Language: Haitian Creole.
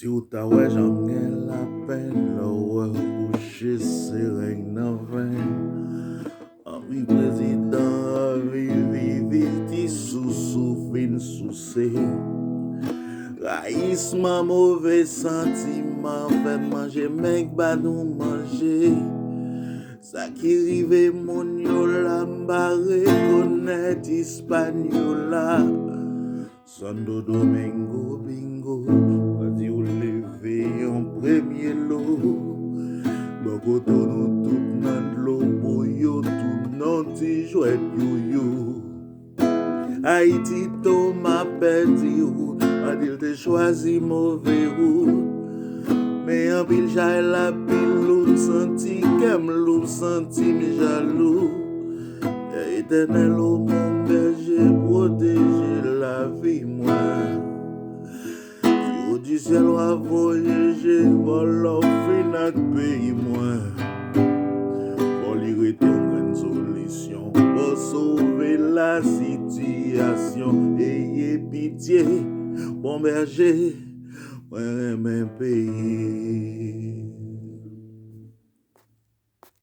Si ou ta wè jam gen la pen, lò wè kouche sereng nan ven. Anvi prezidant, anvi vivi, ti sou fin sou se. Raïsman, mauvais sentiment, fait manger, mec, ba nou manger. Sa ki rive moun yo la mbare, konet Hispaniola. Santo Domingo, bingo, a di ou leve yon premier lot. Bakoto nou tout nan lo boyo, tout nan ti jouet yo. Haïti to ma perdi route, a dil te choisi mauvais route. Mais en pile j'aille la pile loup, senti kem loup, senti mi jaloux. Éternel au mon berger, protéger la vie moi. Qui au du ciel va voyager, vol en fin à pays moi. Pour lui une solution, pour sauver la situation. Ayez pitié, bon berger, moi même pays.